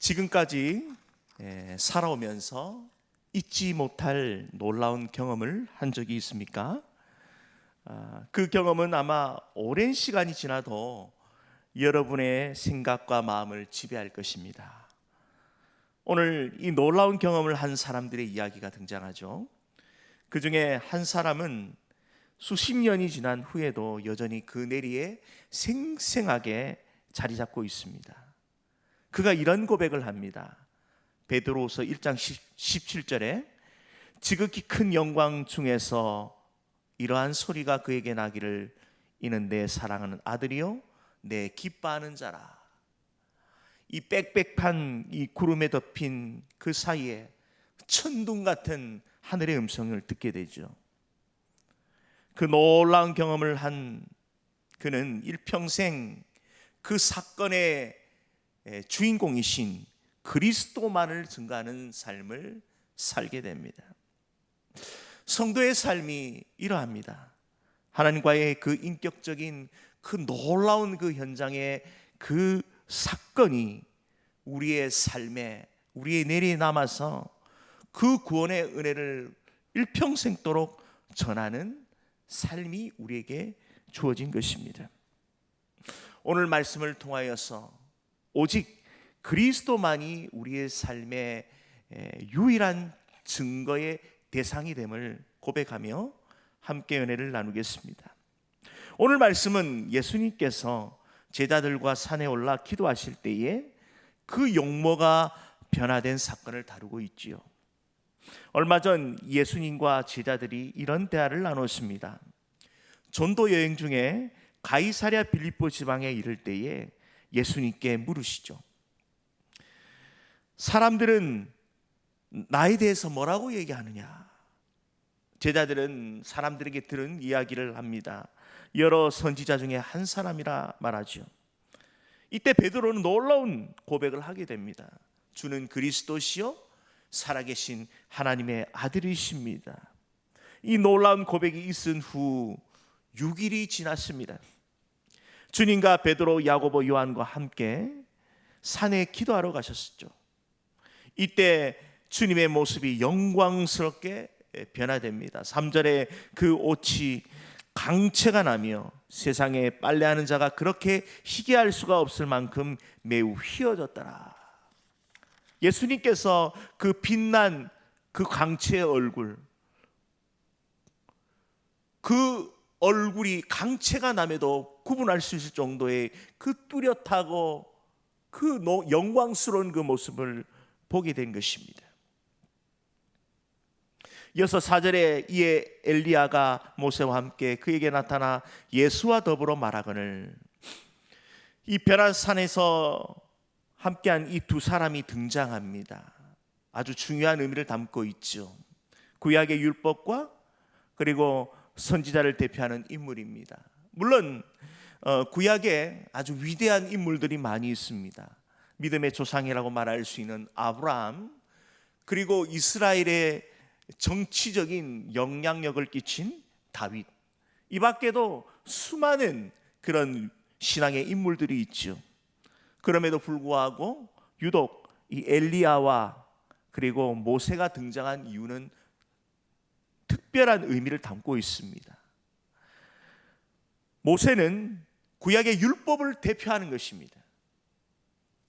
지금까지 살아오면서 잊지 못할 놀라운 경험을 한 적이 있습니까? 그 경험은 아마 오랜 시간이 지나도 여러분의 생각과 마음을 지배할 것입니다. 오늘 이 놀라운 경험을 한 사람들의 이야기가 등장하죠. 그 중에 한 사람은 수십 년이 지난 후에도 여전히 그 내리에 생생하게 자리 잡고 있습니다. 그가 이런 고백을 합니다. 베드로후서 1장 17절에 지극히 큰 영광 중에서 이러한 소리가 그에게 나기를 이는 내 사랑하는 아들이요 내 기뻐하는 자라. 이 빽빽한 이 구름에 덮인 그 사이에 천둥 같은 하늘의 음성을 듣게 되죠. 그 놀라운 경험을 한 그는 일평생 그 사건의 주인공이신 그리스도만을 증거하는 삶을 살게 됩니다. 성도의 삶이 이러합니다. 하나님과의 그 인격적인 그 놀라운 그 현장의 그 사건이 우리의 삶에, 우리의 내리에 남아서 그 구원의 은혜를 일평생도록 전하는 삶이 우리에게 주어진 것입니다. 오늘 말씀을 통하여서 오직 그리스도만이 우리의 삶의 유일한 증거의 대상이 됨을 고백하며 함께 은혜를 나누겠습니다. 오늘 말씀은 예수님께서 제자들과 산에 올라 기도하실 때에 그 용모가 변화된 사건을 다루고 있지요. 얼마 전 예수님과 제자들이 이런 대화를 나눴습니다. 전도 여행 중에 가이사랴 빌립보 지방에 이를 때에 예수님께 물으시죠. 사람들은 나에 대해서 뭐라고 얘기하느냐? 제자들은 사람들에게 들은 이야기를 합니다. 여러 선지자 중에 한 사람이라 말하죠. 이때 베드로는 놀라운 고백을 하게 됩니다. 주는 그리스도시요 살아계신 하나님의 아들이십니다. 이 놀라운 고백이 있은 후 6일이 지났습니다. 주님과 베드로, 야고보, 요한과 함께 산에 기도하러 가셨죠. 이때 주님의 모습이 영광스럽게 변화됩니다. 3절에 그 옷이 강체가 나며 세상에 빨래하는 자가 그렇게 희귀할 수가 없을 만큼 매우 휘어졌더라. 예수님께서 그 빛난 그 강체의 얼굴, 그 얼굴이 강체가 남에도 구분할 수 있을 정도의 그 뚜렷하고 그 영광스러운 그 모습을 보게 된 것입니다. 이어서 4절에 이에 엘리야가 모세와 함께 그에게 나타나 예수와 더불어 말하거늘. 이 베라산에서 함께한 이 두 사람이 등장합니다. 아주 중요한 의미를 담고 있죠. 구약의 율법과 그리고 선지자를 대표하는 인물입니다. 물론 구약에 아주 위대한 인물들이 많이 있습니다. 믿음의 조상이라고 말할 수 있는 아브라함, 그리고 이스라엘의 정치적인 영향력을 끼친 다윗, 이 밖에도 수많은 그런 신앙의 인물들이 있죠. 그럼에도 불구하고 유독 이 엘리야와 그리고 모세가 등장한 이유는 특별한 의미를 담고 있습니다. 모세는 구약의 율법을 대표하는 것입니다.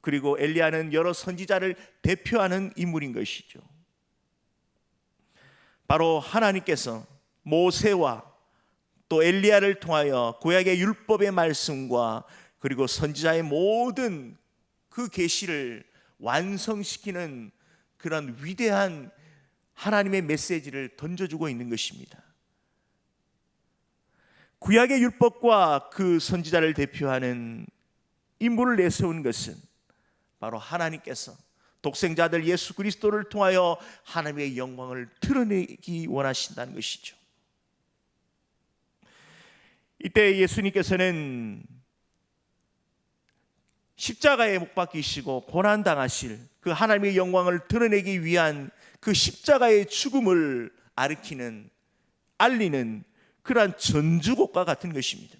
그리고 엘리야는 여러 선지자를 대표하는 인물인 것이죠. 바로 하나님께서 모세와 또 엘리야를 통하여 구약의 율법의 말씀과 그리고 선지자의 모든 그 계시를 완성시키는 그런 위대한 하나님의 메시지를 던져주고 있는 것입니다. 구약의 율법과 그 선지자를 대표하는 인물을 내세운 것은 바로 하나님께서 독생자들 예수 그리스도를 통하여 하나님의 영광을 드러내기 원하신다는 것이죠. 이때 예수님께서는 십자가에 못 박히시고 고난당하실 그 하나님의 영광을 드러내기 위한 그 십자가의 죽음을 알리는 그러한 전주곡과 같은 것입니다.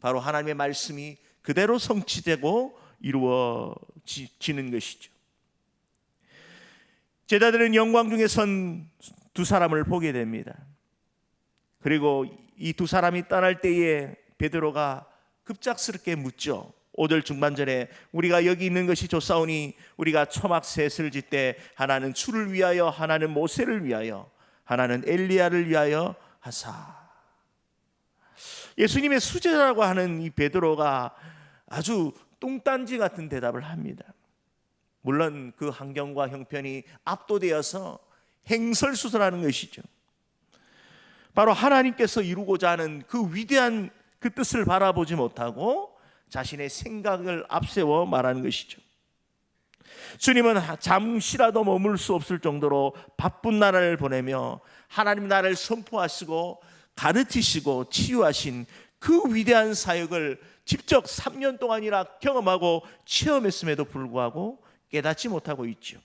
바로 하나님의 말씀이 그대로 성취되고 이루어지는 것이죠. 제자들은 영광 중에 선 두 사람을 보게 됩니다. 그리고 이 두 사람이 떠날 때에 베드로가 급작스럽게 묻죠. 5절 중반절에 우리가 여기 있는 것이 좋사오니 우리가 초막 셋을 짓되 하나는 주를 위하여 하나는 모세를 위하여 하나는 엘리야를 위하여 하사. 예수님의 수제자라고 하는 이 베드로가 아주 뚱딴지 같은 대답을 합니다. 물론 그 환경과 형편이 압도되어서 행설수설하는 것이죠. 바로 하나님께서 이루고자 하는 그 위대한 그 뜻을 바라보지 못하고 자신의 생각을 앞세워 말하는 것이죠. 주님은 잠시라도 머물 수 없을 정도로 바쁜 나라를 보내며 하나님 나라를 선포하시고 가르치시고 치유하신 그 위대한 사역을 직접 3년 동안이나 경험하고 체험했음에도 불구하고 깨닫지 못하고 있죠.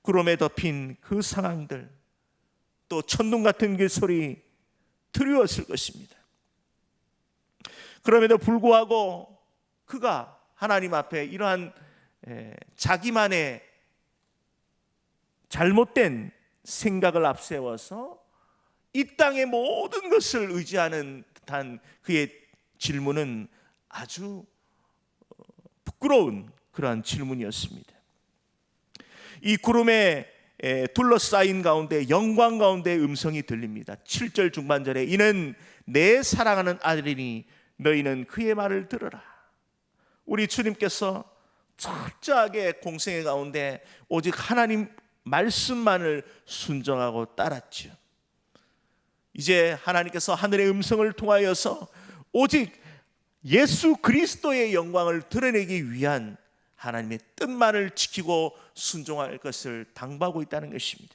구름에 덮인 그 상황들, 또 천둥 같은 그 소리 두려웠을 것입니다. 그럼에도 불구하고 그가 하나님 앞에 이러한 자기만의 잘못된 생각을 앞세워서 이 땅의 모든 것을 의지하는 듯한 그의 질문은 아주 부끄러운 그러한 질문이었습니다. 이 구름에 둘러싸인 가운데 영광 가운데 음성이 들립니다. 7절 중반절에 이는 내 사랑하는 아들이니 너희는 그의 말을 들으라. 우리 주님께서 철저하게 공생의 가운데 오직 하나님 말씀만을 순종하고 따랐죠. 이제 하나님께서 하늘의 음성을 통하여서 오직 예수 그리스도의 영광을 드러내기 위한 하나님의 뜻만을 지키고 순종할 것을 당부하고 있다는 것입니다.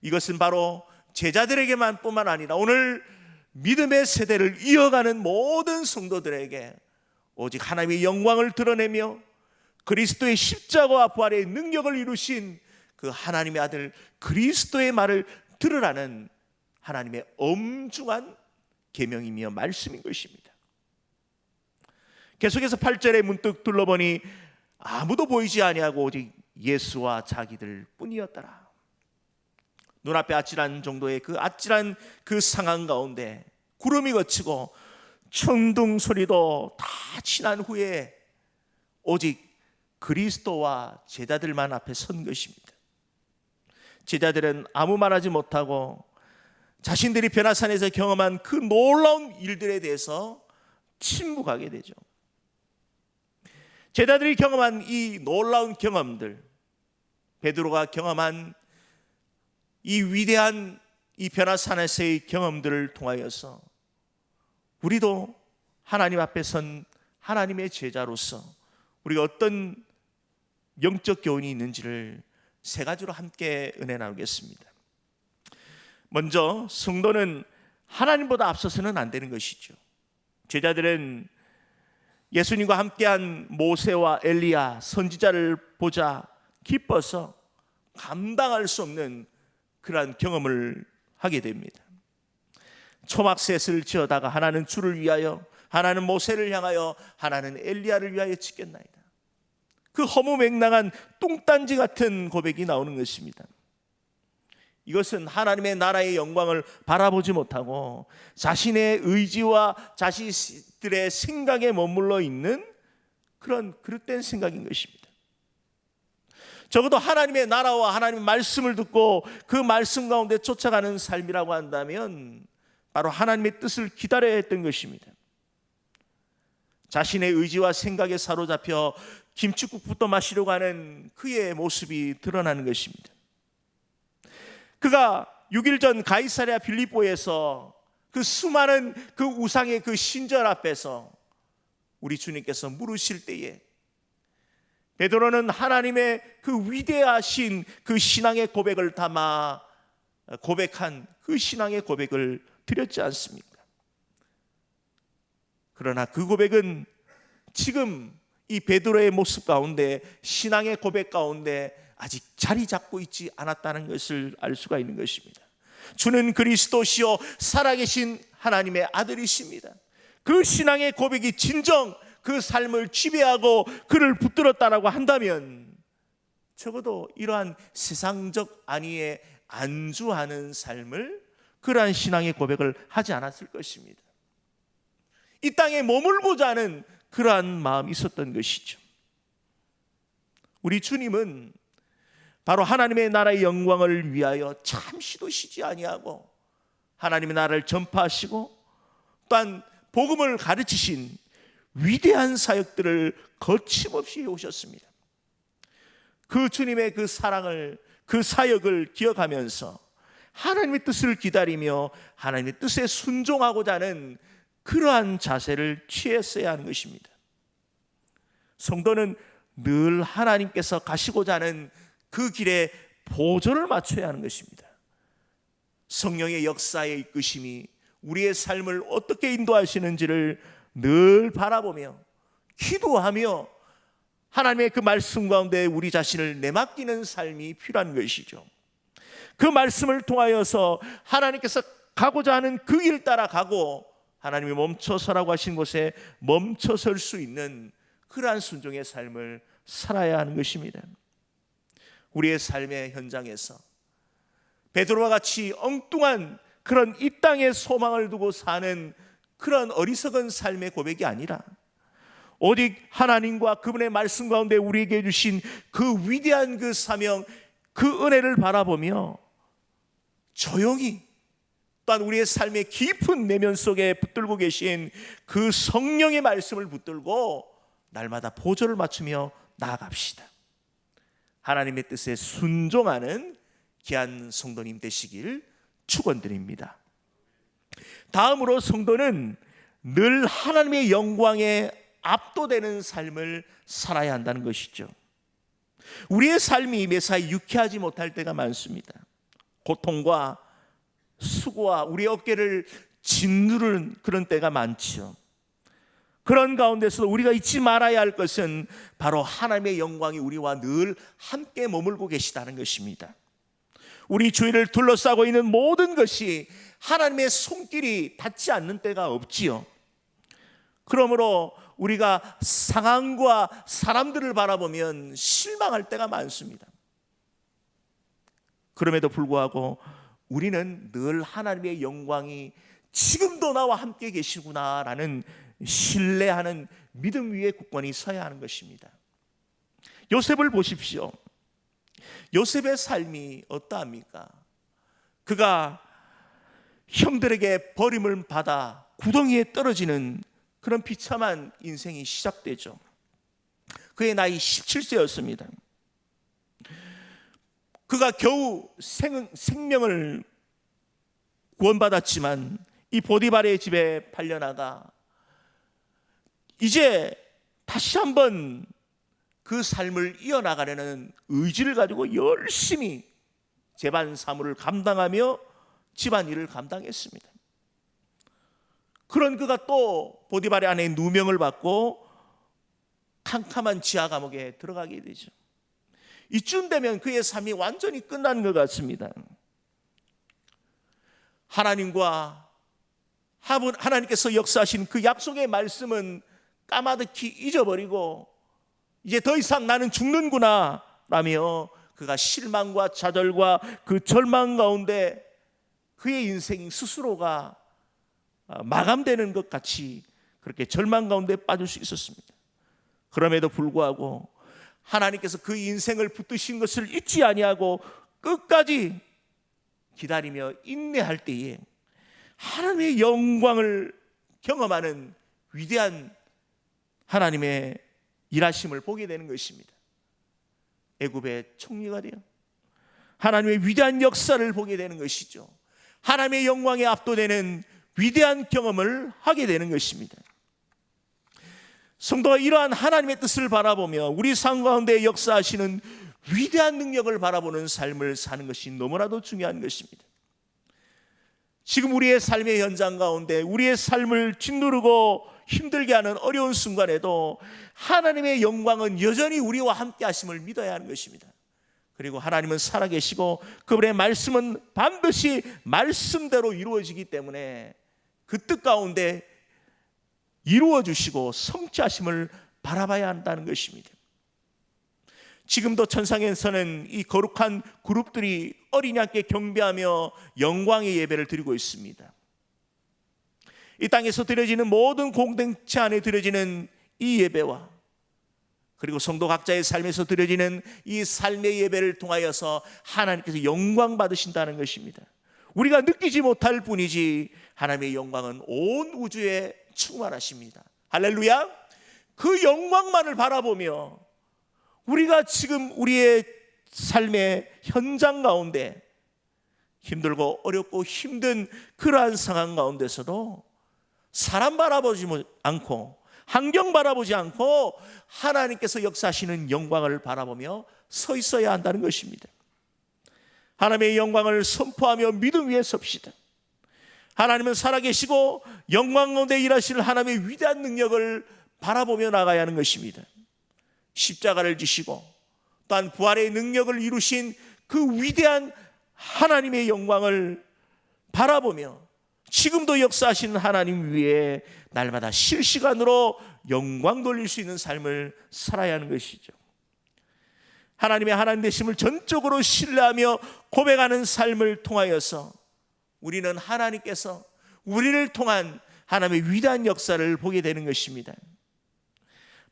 이것은 바로 제자들에게만 뿐만 아니라 오늘 믿음의 세대를 이어가는 모든 성도들에게 오직 하나님의 영광을 드러내며 그리스도의 십자가와 부활의 능력을 이루신 그 하나님의 아들 그리스도의 말을 들으라는 하나님의 엄중한 계명이며 말씀인 것입니다. 계속해서 8절에 문득 둘러보니 아무도 보이지 아니하고 오직 예수와 자기들 뿐이었더라. 눈앞에 아찔한 정도의 그 아찔한 그 상황 가운데 구름이 걷히고 천둥 소리도 다 지난 후에 오직 그리스도와 제자들만 앞에 선 것입니다. 제자들은 아무 말하지 못하고 자신들이 변화산에서 경험한 그 놀라운 일들에 대해서 침묵하게 되죠. 제자들이 경험한 이 놀라운 경험들, 베드로가 경험한 이 위대한 이 변화산에서의 경험들을 통하여서 우리도 하나님 앞에 선 하나님의 제자로서 우리가 어떤 영적 교훈이 있는지를 세 가지로 함께 은혜 나누겠습니다. 먼저 성도는 하나님보다 앞서서는 안 되는 것이죠. 제자들은 예수님과 함께한 모세와 엘리야 선지자를 보자 기뻐서 감당할 수 없는 그러한 경험을 하게 됩니다. 초막셋을 지어다가 하나는 주를 위하여 하나는 모세를 향하여 하나는 엘리야를 위하여 짓겠나이다. 그 허무맹랑한 뚱딴지 같은 고백이 나오는 것입니다. 이것은 하나님의 나라의 영광을 바라보지 못하고 자신의 의지와 자신들의 생각에 머물러 있는 그런 그릇된 생각인 것입니다. 적어도 하나님의 나라와 하나님의 말씀을 듣고 그 말씀 가운데 쫓아가는 삶이라고 한다면 바로 하나님의 뜻을 기다려야 했던 것입니다. 자신의 의지와 생각에 사로잡혀 김칫국부터 마시려고 하는 그의 모습이 드러나는 것입니다. 그가 6일 전 가이사랴 빌립보에서 그 수많은 그 우상의 그 신전 앞에서 우리 주님께서 물으실 때에 베드로는 하나님의 그 위대하신 그 신앙의 고백을 담아 고백한 그 신앙의 고백을 드렸지 않습니까? 그러나 그 고백은 지금 이 베드로의 모습 가운데 신앙의 고백 가운데 아직 자리 잡고 있지 않았다는 것을 알 수가 있는 것입니다. 주는 그리스도시요 살아계신 하나님의 아들이십니다. 그 신앙의 고백이 진정 그 삶을 지배하고 그를 붙들었다라고 한다면 적어도 이러한 세상적 안위에 안주하는 삶을, 그러한 신앙의 고백을 하지 않았을 것입니다. 이 땅에 머물고자 하는 그러한 마음이 있었던 것이죠. 우리 주님은 바로 하나님의 나라의 영광을 위하여 잠시도 쉬지 아니하고 하나님의 나라를 전파하시고 또한 복음을 가르치신 위대한 사역들을 거침없이 해오셨습니다. 그 주님의 그 사랑을, 그 사역을 기억하면서 하나님의 뜻을 기다리며 하나님의 뜻에 순종하고자 하는 그러한 자세를 취했어야 하는 것입니다. 성도는 늘 하나님께서 가시고자 하는 그 길에 보조를 맞춰야 하는 것입니다. 성령의 역사의 이끄심이 우리의 삶을 어떻게 인도하시는지를 늘 바라보며 기도하며 하나님의 그 말씀 가운데 우리 자신을 내맡기는 삶이 필요한 것이죠. 그 말씀을 통하여서 하나님께서 가고자 하는 그 길 따라 가고 하나님이 멈춰서라고 하신 곳에 멈춰설 수 있는 그러한 순종의 삶을 살아야 하는 것입니다. 우리의 삶의 현장에서 베드로와 같이 엉뚱한 그런 이 땅의 소망을 두고 사는 그런 어리석은 삶의 고백이 아니라 오직 하나님과 그분의 말씀 가운데 우리에게 주신 그 위대한 그 사명, 그 은혜를 바라보며 조용히 또한 우리의 삶의 깊은 내면 속에 붙들고 계신 그 성령의 말씀을 붙들고 날마다 보조를 맞추며 나아갑시다. 하나님의 뜻에 순종하는 귀한 성도님 되시길 축원드립니다. 다음으로 성도는 늘 하나님의 영광에 압도되는 삶을 살아야 한다는 것이죠. 우리의 삶이 매사에 유쾌하지 못할 때가 많습니다. 고통과 수고와 우리의 어깨를 짓누르는 그런 때가 많죠. 그런 가운데서도 우리가 잊지 말아야 할 것은 바로 하나님의 영광이 우리와 늘 함께 머물고 계시다는 것입니다. 우리 주위를 둘러싸고 있는 모든 것이 하나님의 손길이 닿지 않는 때가 없지요. 그러므로 우리가 상황과 사람들을 바라보면 실망할 때가 많습니다. 그럼에도 불구하고 우리는 늘 하나님의 영광이 지금도 나와 함께 계시구나라는 신뢰하는 믿음 위에 굳건히 서야 하는 것입니다. 요셉을 보십시오. 요셉의 삶이 어떠합니까? 그가 형들에게 버림을 받아 구덩이에 떨어지는 그런 비참한 인생이 시작되죠. 그의 나이 17세였습니다. 그가 겨우 생명을 구원받았지만 이 보디발의 집에 팔려나가 이제 다시 한번 그 삶을 이어나가려는 의지를 가지고 열심히 재반 사무를 감당하며 집안일을 감당했습니다. 그런 그가 또 보디발의 아내의 누명을 받고 캄캄한 지하 감옥에 들어가게 되죠. 이쯤 되면 그의 삶이 완전히 끝난 것 같습니다. 하나님께서 역사하신 그 약속의 말씀은 까마득히 잊어버리고 이제 더 이상 나는 죽는구나 라며 그가 실망과 좌절과 그 절망 가운데 그의 인생 스스로가 마감되는 것 같이 그렇게 절망 가운데 빠질 수 있었습니다. 그럼에도 불구하고 하나님께서 그 인생을 붙드신 것을 잊지 아니하고 끝까지 기다리며 인내할 때에 하나님의 영광을 경험하는 위대한 하나님의 일하심을 보게 되는 것입니다. 애굽의 총리가 되어 하나님의 위대한 역사를 보게 되는 것이죠. 하나님의 영광에 압도되는 위대한 경험을 하게 되는 것입니다. 성도가 이러한 하나님의 뜻을 바라보며 우리 삶 가운데 역사하시는 위대한 능력을 바라보는 삶을 사는 것이 너무나도 중요한 것입니다. 지금 우리의 삶의 현장 가운데 우리의 삶을 짓누르고 힘들게 하는 어려운 순간에도 하나님의 영광은 여전히 우리와 함께 하심을 믿어야 하는 것입니다. 그리고 하나님은 살아계시고 그분의 말씀은 반드시 말씀대로 이루어지기 때문에 그 뜻 가운데 이루어 주시고 성취하심을 바라봐야 한다는 것입니다. 지금도 천상에서는 이 거룩한 그룹들이 어린이 함께 경배하며 영광의 예배를 드리고 있습니다. 이 땅에서 드려지는 모든 공동체 안에 드려지는 이 예배와 그리고 성도 각자의 삶에서 드려지는 이 삶의 예배를 통하여서 하나님께서 영광 받으신다는 것입니다. 우리가 느끼지 못할 뿐이지 하나님의 영광은 온 우주에 충만하십니다. 할렐루야. 그 영광만을 바라보며 우리가 지금 우리의 삶의 현장 가운데 힘들고 어렵고 힘든 그러한 상황 가운데서도 사람 바라보지 않고 환경 바라보지 않고 하나님께서 역사하시는 영광을 바라보며 서 있어야 한다는 것입니다. 하나님의 영광을 선포하며 믿음 위에 섭시다. 하나님은 살아계시고 영광 가운데 일하시는 하나님의 위대한 능력을 바라보며 나가야 하는 것입니다. 십자가를 지시고 또한 부활의 능력을 이루신 그 위대한 하나님의 영광을 바라보며 지금도 역사하시는 하나님 위에 날마다 실시간으로 영광 돌릴 수 있는 삶을 살아야 하는 것이죠. 하나님의 하나님 되심을 전적으로 신뢰하며 고백하는 삶을 통하여서 우리는 하나님께서 우리를 통한 하나님의 위대한 역사를 보게 되는 것입니다.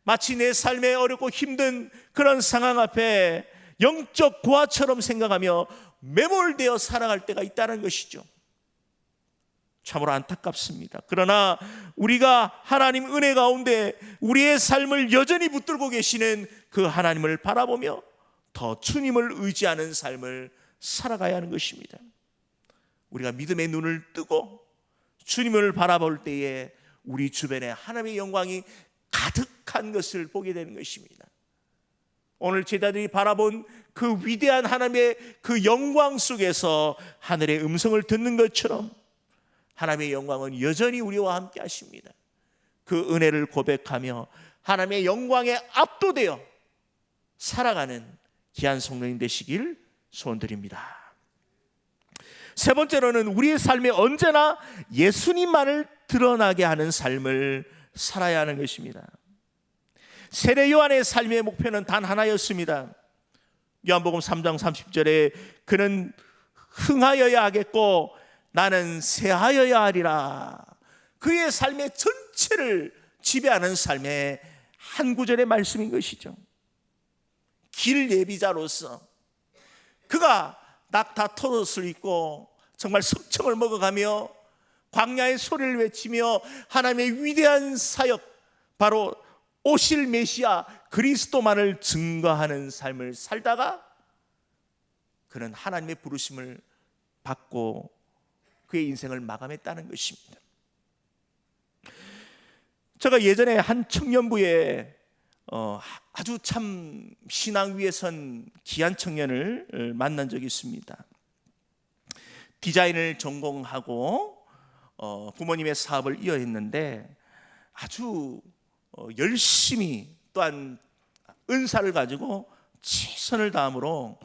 마치 내 삶에 어렵고 힘든 그런 상황 앞에 영적 고아처럼 생각하며 매몰되어 살아갈 때가 있다는 것이죠. 참으로 안타깝습니다. 그러나 우리가 하나님 은혜 가운데 우리의 삶을 여전히 붙들고 계시는 그 하나님을 바라보며 더 주님을 의지하는 삶을 살아가야 하는 것입니다. 우리가 믿음의 눈을 뜨고 주님을 바라볼 때에 우리 주변에 하나님의 영광이 가득한 것을 보게 되는 것입니다. 오늘 제자들이 바라본 그 위대한 하나님의 그 영광 속에서 하늘의 음성을 듣는 것처럼 하나님의 영광은 여전히 우리와 함께 하십니다. 그 은혜를 고백하며 하나님의 영광에 압도되어 살아가는 귀한 성도님 되시길 소원드립니다. 세 번째로는 우리의 삶에 언제나 예수님만을 드러나게 하는 삶을 살아야 하는 것입니다. 세례 요한의 삶의 목표는 단 하나였습니다. 요한복음 3장 30절에 그는 흥하여야 하겠고 나는 쇠하여야 하리라. 그의 삶의 전체를 지배하는 삶의 한 구절의 말씀인 것이죠. 길 예비자로서 그가 낙타 톳옷을 입고 정말 석청을 먹어가며 광야의 소리를 외치며 하나님의 위대한 사역, 바로 오실 메시아 그리스도만을 증거하는 삶을 살다가 그는 하나님의 부르심을 받고 그의 인생을 마감했다는 것입니다. 제가 예전에 한 청년부에 아주 참 신앙 위에 선 귀한 청년을 만난 적이 있습니다. 디자인을 전공하고 부모님의 사업을 이어했는데 아주 열심히 또한 은사를 가지고 최선을 다함으로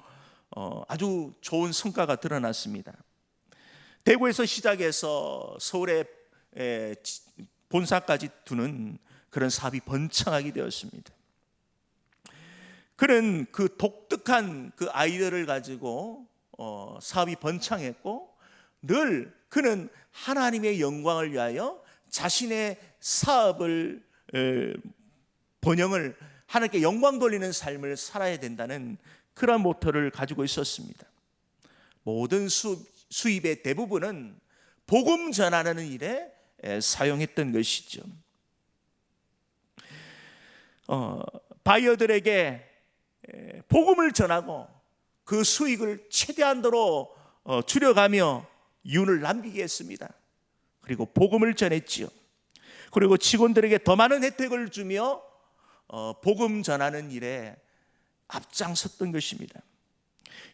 아주 좋은 성과가 드러났습니다. 대구에서 시작해서 서울에 본사까지 두는 그런 사업이 번창하게 되었습니다. 그는 그 독특한 그 아이디어를 가지고 사업이 번창했고 늘 그는 하나님의 영광을 위하여 자신의 사업을 번영을 하나님께 영광 돌리는 삶을 살아야 된다는 그런 모토를 가지고 있었습니다. 모든 수입의 대부분은 복음 전하는 일에 사용했던 것이죠. 바이어들에게 복음을 전하고 그 수익을 최대한도로 줄여가며 이윤을 남기게 했습니다. 그리고 복음을 전했지요. 그리고 직원들에게 더 많은 혜택을 주며 복음 전하는 일에 앞장섰던 것입니다.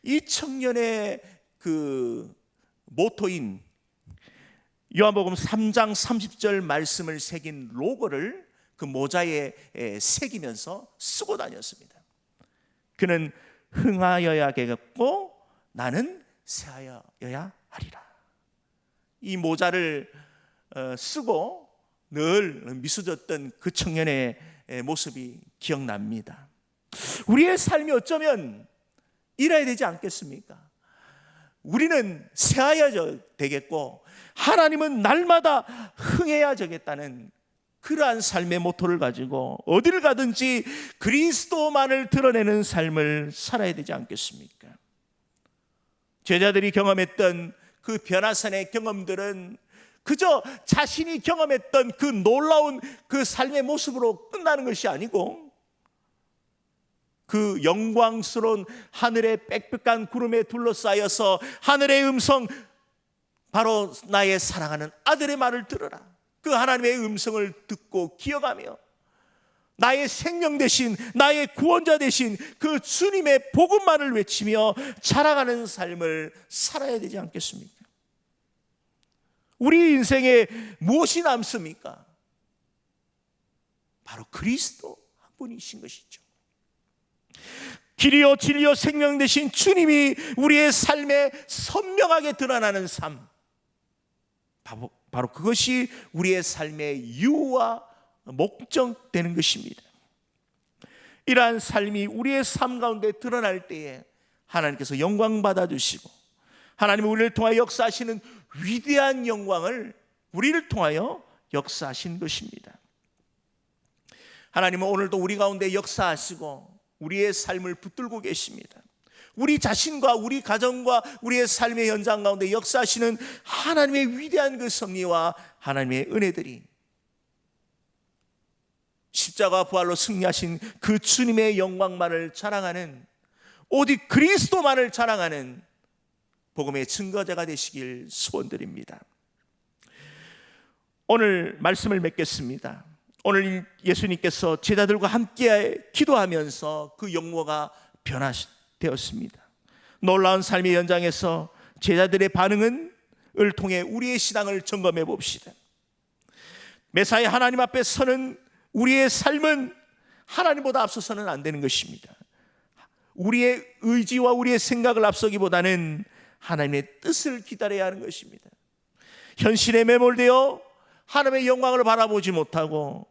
이 청년의 그 모토인 요한복음 3장 30절 말씀을 새긴 로고를 그 모자에 새기면서 쓰고 다녔습니다. 그는 흥하여야겠고 나는 쇠하여야 하리라. 이 모자를 쓰고 늘 미소졌던 그 청년의 모습이 기억납니다. 우리의 삶이 어쩌면 이래야 되지 않겠습니까? 우리는 새하야 되겠고 하나님은 날마다 흥해야 되겠다는 그러한 삶의 모토를 가지고 어디를 가든지 그리스도만을 드러내는 삶을 살아야 되지 않겠습니까? 제자들이 경험했던 그 변화산의 경험들은 그저 자신이 경험했던 그 놀라운 그 삶의 모습으로 끝나는 것이 아니고 그 영광스러운 하늘의 빽빽한 구름에 둘러싸여서 하늘의 음성, 바로 나의 사랑하는 아들의 말을 들으라, 그 하나님의 음성을 듣고 기억하며 나의 생명 되신, 나의 구원자 되신 그 주님의 복음만을 외치며 자랑하는 삶을 살아야 되지 않겠습니까? 우리 인생에 무엇이 남습니까? 바로 그리스도 한 분이신 것이죠. 길이요 진리요 생명 되신 주님이 우리의 삶에 선명하게 드러나는 삶, 바로 그것이 우리의 삶의 이유와 목적 되는 것입니다. 이러한 삶이 우리의 삶 가운데 드러날 때에 하나님께서 영광 받아주시고 하나님은 우리를 통하여 역사하시는 위대한 영광을 우리를 통하여 역사하신 것입니다. 하나님은 오늘도 우리 가운데 역사하시고 우리의 삶을 붙들고 계십니다. 우리 자신과 우리 가정과 우리의 삶의 현장 가운데 역사하시는 하나님의 위대한 그 섭리와 하나님의 은혜들이 십자가 부활로 승리하신 그 주님의 영광만을 자랑하는, 오직 그리스도만을 자랑하는 복음의 증거자가 되시길 소원드립니다. 오늘 말씀을 맺겠습니다. 오늘 예수님께서 제자들과 함께 기도하면서 그 영모가 변화되었습니다. 놀라운 삶의 현장에서 제자들의 반응을 통해 우리의 신앙을 점검해 봅시다. 매사에 하나님 앞에 서는 우리의 삶은 하나님보다 앞서서는 안 되는 것입니다. 우리의 의지와 우리의 생각을 앞서기보다는 하나님의 뜻을 기다려야 하는 것입니다. 현실에 매몰되어 하나님의 영광을 바라보지 못하고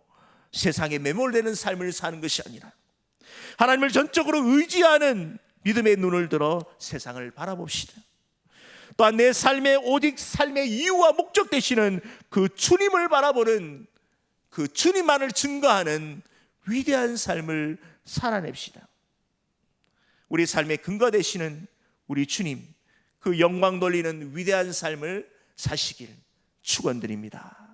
세상에 매몰되는 삶을 사는 것이 아니라 하나님을 전적으로 의지하는 믿음의 눈을 들어 세상을 바라봅시다. 또한 내 삶의 오직 삶의 이유와 목적 되시는 그 주님을 바라보는, 그 주님만을 증거하는 위대한 삶을 살아냅시다. 우리 삶의 근거 되시는 우리 주님, 그 영광 돌리는 위대한 삶을 사시길 축원드립니다.